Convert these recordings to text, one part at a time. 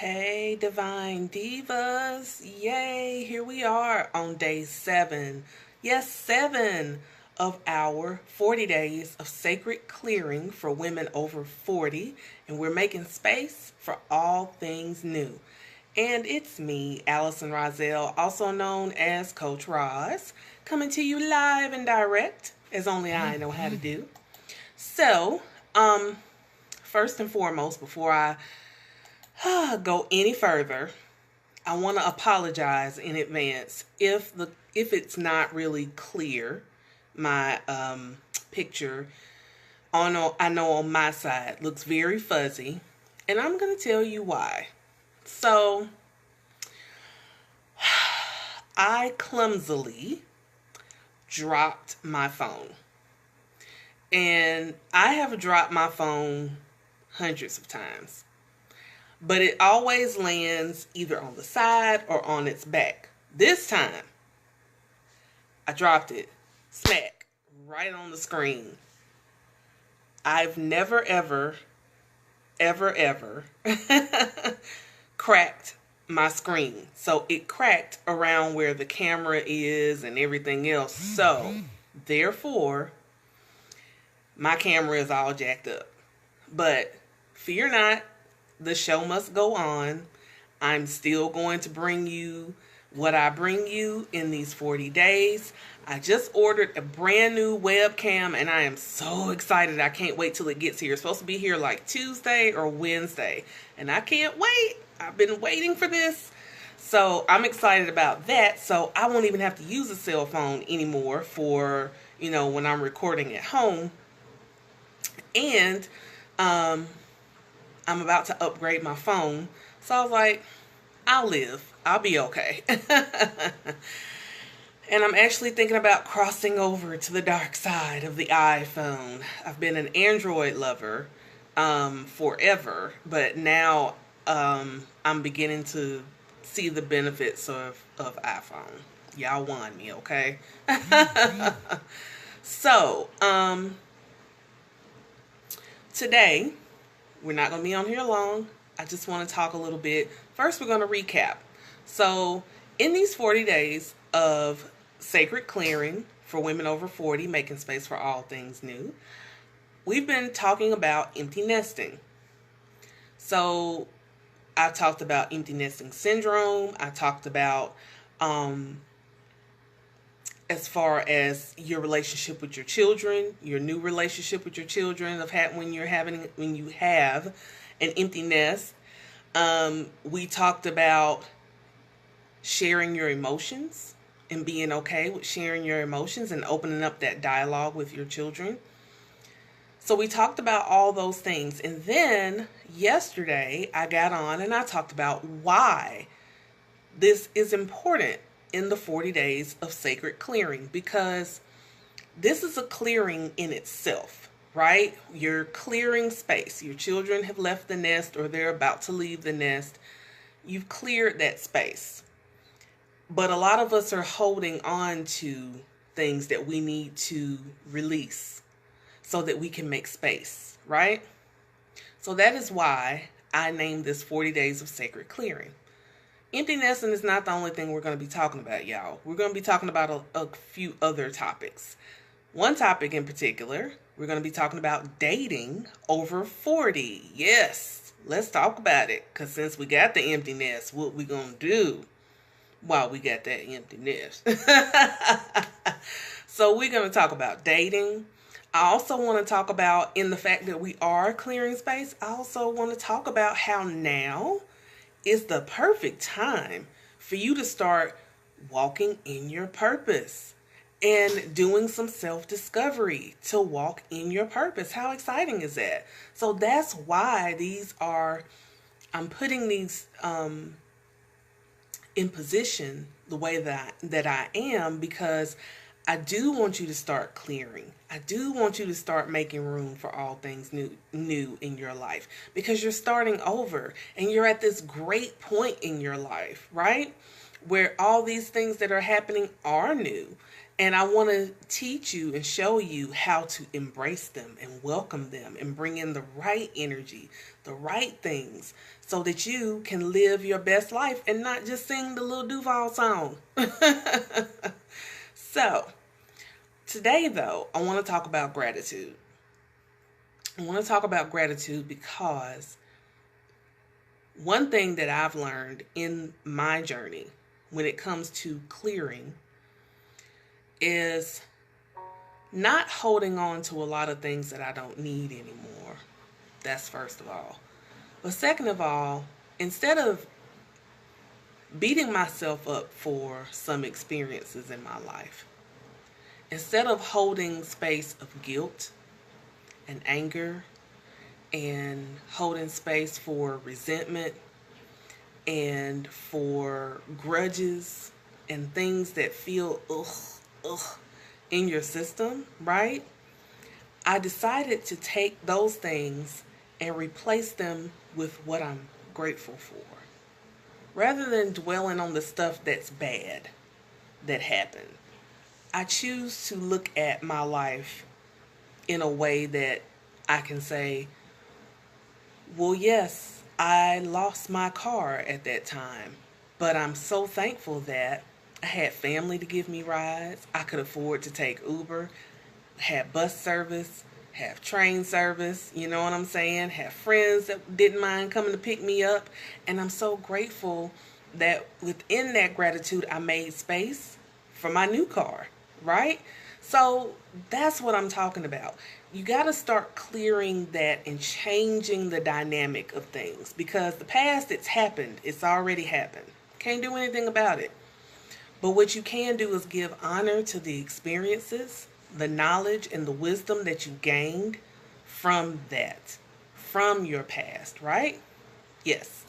Hey, Divine Divas. Yay, here we are on day 7. Yes, 7 of our 40 days of sacred clearing for women over 40. And we're making space for all things new. And it's me, Allison Rozelle, also known as Coach Roz, coming to you live and direct, as only I know how to do. So, first and foremost, before I go any further, I want to apologize in advance if it's not really clear. My picture I know on my side looks very fuzzy, and I'm going to tell you why. So, I clumsily dropped my phone. And I have dropped my phone hundreds of times. But it always lands either on the side or on its back. This time, I dropped it, smack, right on the screen. I've never, ever cracked my screen. So it cracked around where the camera is and everything else. So, therefore, my camera is all jacked up. But fear not. The show must go on. I'm still going to bring you what I bring you in these 40 days. I just ordered a brand new webcam and I am so excited. I can't wait till it gets here. It's supposed to be here like Tuesday or Wednesday. And I can't wait. I've been waiting for this. So I'm excited about that. So I won't even have to use a cell phone anymore for, when I'm recording at home. And, I'm about to upgrade my phone. So I was like, I'll live. I'll be okay. And I'm actually thinking about crossing over to the dark side of the iPhone. I've been an Android lover forever, but now I'm beginning to see the benefits of iPhone. Y'all won me, okay? So, today, we're not going to be on here long. I just want to talk a little bit. First, we're going to recap. So, in these 40 days of sacred clearing for women over 40, making space for all things new, we've been talking about empty nesting. So, I talked about empty nesting syndrome. I talked about as far as your relationship with your children, your new relationship with your children when you have an empty nest. We talked about sharing your emotions and being okay with sharing your emotions and opening up that dialogue with your children. So we talked about all those things. And then yesterday I got on and I talked about why this is important in the 40 days of sacred clearing, because this is a clearing in itself, right? You're clearing space. Your children have left the nest or they're about to leave the nest. You've cleared that space. But a lot of us are holding on to things that we need to release so that we can make space, right? So that is why I named this 40 days of sacred clearing. Empty nesting is not the only thing we're going to be talking about, y'all. We're going to be talking about a few other topics. One topic in particular, we're going to be talking about dating over 40. Yes, let's talk about it. Because since we got the empty nest, what we going to do while we got that empty nest? So we're going to talk about dating. I also want to talk about, in the fact that we are clearing space, I also want to talk about how now is the perfect time for you to start walking in your purpose and doing some self-discovery to walk in your purpose. How exciting is that? So that's why I'm putting these in position the way that I am, because I do want you to start clearing. I do want you to start making room for all things new in your life, because you're starting over and you're at this great point in your life, right? Where all these things that are happening are new. And I want to teach you and show you how to embrace them and welcome them and bring in the right energy, the right things, so that you can live your best life and not just sing the Lil Duval song. So, today though, I want to talk about gratitude. I want to talk about gratitude because one thing that I've learned in my journey when it comes to clearing is not holding on to a lot of things that I don't need anymore. That's first of all. But second of all, instead of beating myself up for some experiences in my life, instead of holding space of guilt and anger and holding space for resentment and for grudges and things that feel in your system, right? I decided to take those things and replace them with what I'm grateful for. Rather than dwelling on the stuff that's bad that happened, I choose to look at my life in a way that I can say, well, yes, I lost my car at that time, but I'm so thankful that I had family to give me rides. I could afford to take Uber, had bus service, have train service, you know what I'm saying? Have friends that didn't mind coming to pick me up. And I'm so grateful that within that gratitude, I made space for my new car, right? So that's what I'm talking about. You got to start clearing that and changing the dynamic of things, because the past, it's happened. It's already happened. Can't do anything about it. But what you can do is give honor to the experiences, the knowledge, and the wisdom that you gained from that, from your past, right? Yes.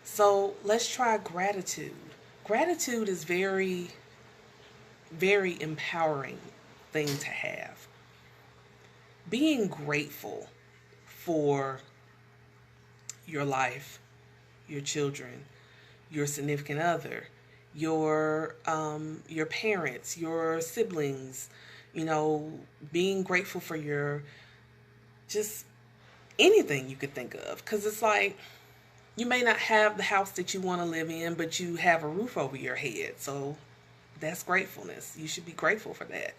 So let's try gratitude. Gratitude is very, very empowering thing to have. Being grateful for your life, your children, your significant other, your parents, your siblings, you know, being grateful for your, just anything you could think of. Because it's like, you may not have the house that you want to live in, but you have a roof over your head. So that's gratefulness. You should be grateful for that.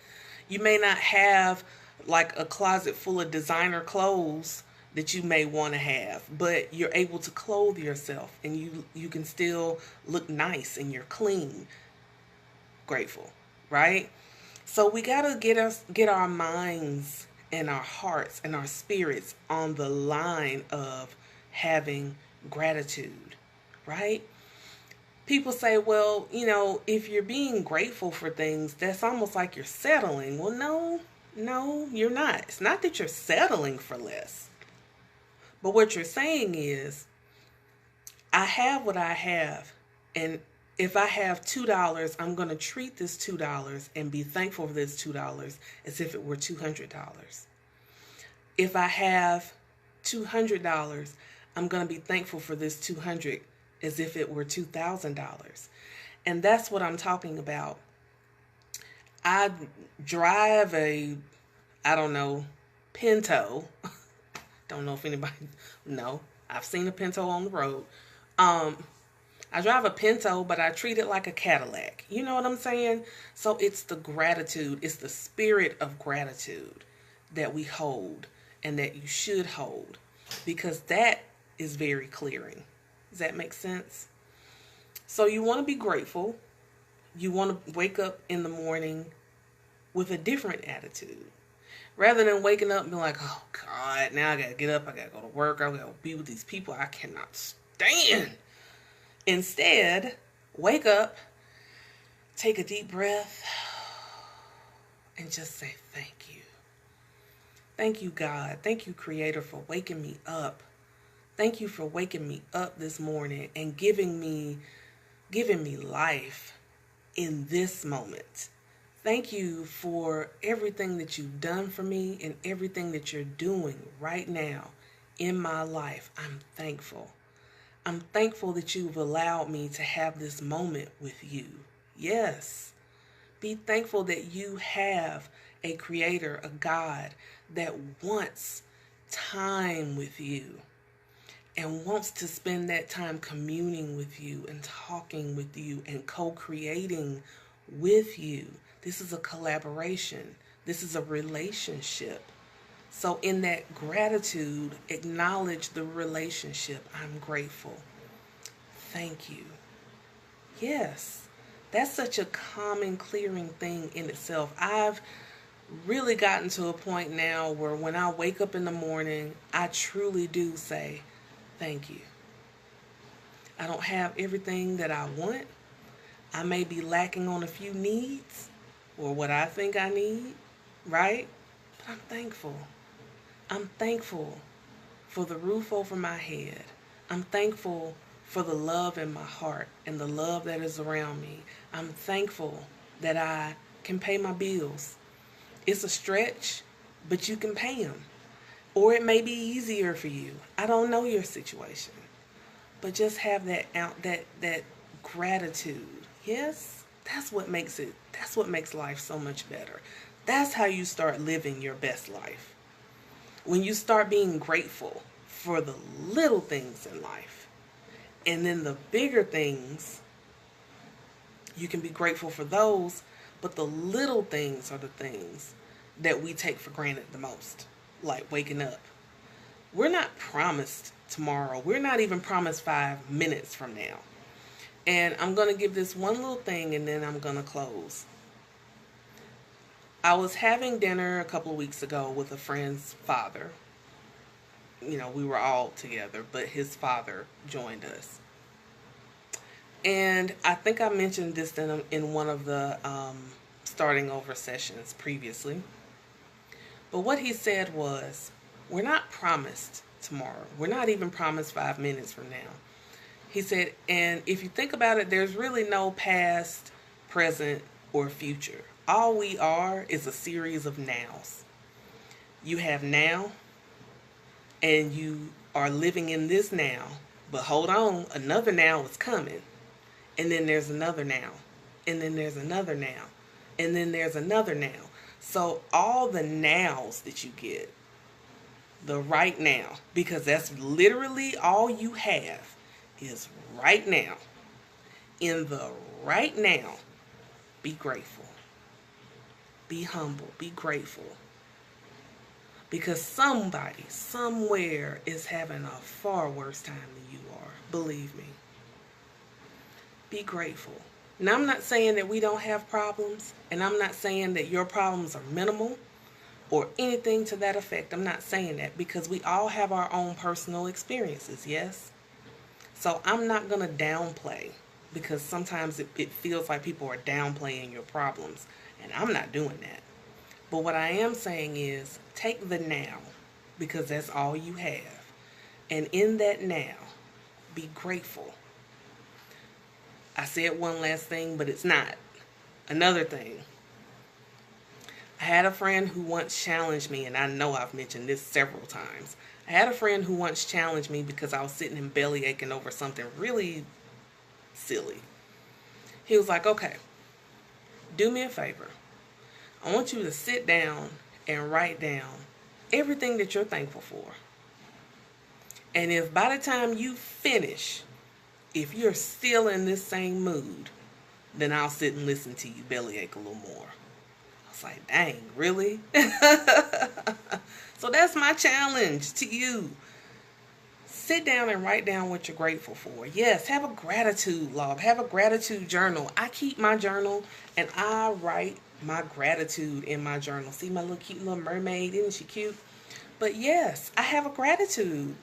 You may not have like a closet full of designer clothes that you may want to have, but you're able to clothe yourself and you can still look nice and you're clean. Grateful, right? So we got to get our minds and our hearts and our spirits on the line of having gratitude, right? People say, well, you know, if you're being grateful for things, that's almost like you're settling. Well, no, you're not. It's not that you're settling for less. But what you're saying is, I have what I have, and if I have $2, I'm going to treat this $2 and be thankful for this $2 as if it were $200. If I have $200, I'm going to be thankful for this $200 as if it were $2,000. And that's what I'm talking about. I drive a, I don't know, Pinto. Don't know if anybody know. I've seen a Pinto on the road. I drive a Pinto, but I treat it like a Cadillac. You know what I'm saying? So it's the gratitude. It's the spirit of gratitude that we hold and that you should hold, because that is very clearing. Does that make sense? So you want to be grateful. You want to wake up in the morning with a different attitude. Rather than waking up and being like, oh God, now I got to get up. I got to go to work. I got to be with these people I cannot stand. Instead, wake up, take a deep breath, and just say thank you. Thank you, God. Thank you, Creator, for waking me up. Thank you for waking me up this morning and giving me life in this moment. Thank you for everything that you've done for me and everything that you're doing right now in my life. I'm thankful. I'm thankful that you've allowed me to have this moment with you. Yes, Be thankful that you have a creator, a God that wants time with you and wants to spend that time communing with you and talking with you and co-creating with you. This is a collaboration. This is a relationship. So in that gratitude, acknowledge the relationship. I'm grateful. Thank you. Yes, that's such a calming, clearing thing in itself. I've really gotten to a point now where when I wake up in the morning, I truly do say, thank you. I don't have everything that I want. I may be lacking on a few needs or what I think I need, right? But I'm thankful. I'm thankful for the roof over my head. I'm thankful for the love in my heart and the love that is around me. I'm thankful that I can pay my bills. It's a stretch, but you can pay them. Or it may be easier for you. I don't know your situation. But just have that gratitude. Yes, that's what makes life so much better. That's how you start living your best life. When you start being grateful for the little things in life. And then the bigger things, you can be grateful for those, but the little things are the things that we take for granted the most. Like waking up. We're not promised tomorrow. We're not even promised 5 minutes from now. And I'm going to give this one little thing and then I'm going to close. I was having dinner a couple of weeks ago with a friend's father. You know, we were all together, but his father joined us. And I think I mentioned this in one of the starting over sessions previously. But what he said was, we're not promised tomorrow. We're not even promised 5 minutes from now. He said, and if you think about it, there's really no past, present, or future. All we are is a series of nows. You have now, and you are living in this now. But hold on, another now is coming. And then there's another now. And then there's another now. And then there's another now. So all the nows that you get, the right now, because that's literally all you have is right now. In the right now, be grateful. Be humble. Be grateful. Because somebody, somewhere is having a far worse time than you are. Believe me. Be grateful. Now, I'm not saying that we don't have problems, and I'm not saying that your problems are minimal or anything to that effect. I'm not saying that because we all have our own personal experiences, yes? So I'm not going to downplay because sometimes it feels like people are downplaying your problems, and I'm not doing that. But what I am saying is take the now because that's all you have. And in that now, be grateful. I said one last thing, but it's not. Another thing. I had a friend who once challenged me, and I know I've mentioned this several times. I had a friend who once challenged me because I was sitting and belly aching over something really silly. He was like, okay, do me a favor. I want you to sit down and write down everything that you're thankful for. And if by the time you finish, if you're still in this same mood, then I'll sit and listen to you bellyache a little more. I was like, dang, really? So that's my challenge to you. Sit down and write down what you're grateful for. Yes, have a gratitude log. Have a gratitude journal. I keep my journal and I write my gratitude in my journal. See my little cute little mermaid? Isn't she cute? But yes, I have a gratitude.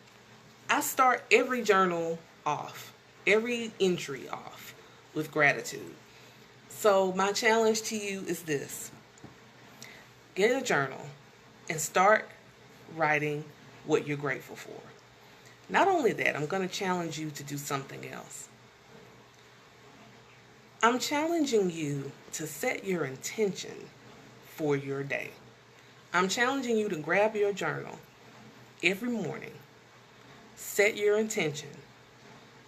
I start every journal off. Every entry off with gratitude. So my challenge to you is this. Get a journal and start writing what you're grateful for. Not only that, I'm going to challenge you to do something else. I'm challenging you to set your intention for your day. I'm challenging you to grab your journal every morning, set your intention,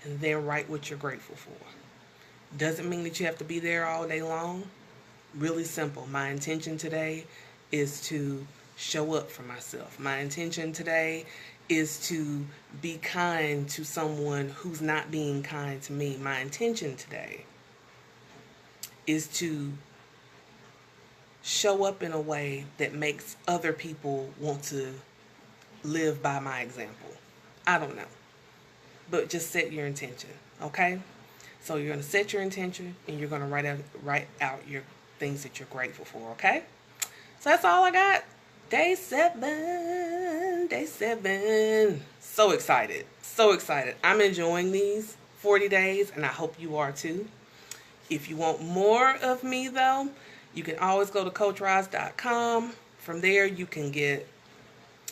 and then write what you're grateful for. Doesn't mean that you have to be there all day long. Really simple. My intention today is to show up for myself. My intention today is to be kind to someone who's not being kind to me. My intention today is to show up in a way that makes other people want to live by my example. I don't know. But just set your intention, okay? So you're going to set your intention and you're going to write out your things that you're grateful for, okay? So that's all I got. Day 7. Day 7. So excited. So excited. I'm enjoying these 40 days and I hope you are too. If you want more of me though, you can always go to CoachRoz.com. From there you can get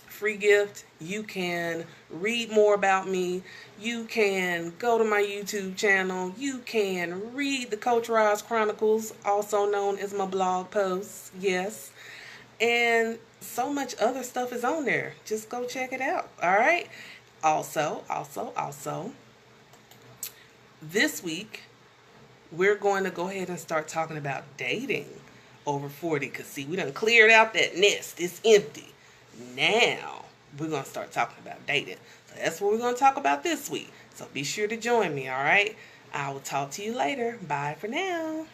free gift. You can read more about me. You can go to my YouTube channel. You can read the Coach Roz Chronicles, also known as my blog posts. Yes. And so much other stuff is on there. Just go check it out. All right. Also, this week, we're going to go ahead and start talking about dating over 40. Because, see, we done cleared out that nest. It's empty. Now, we're going to start talking about dating. So that's what we're going to talk about this week. So be sure to join me, all right? I will talk to you later. Bye for now.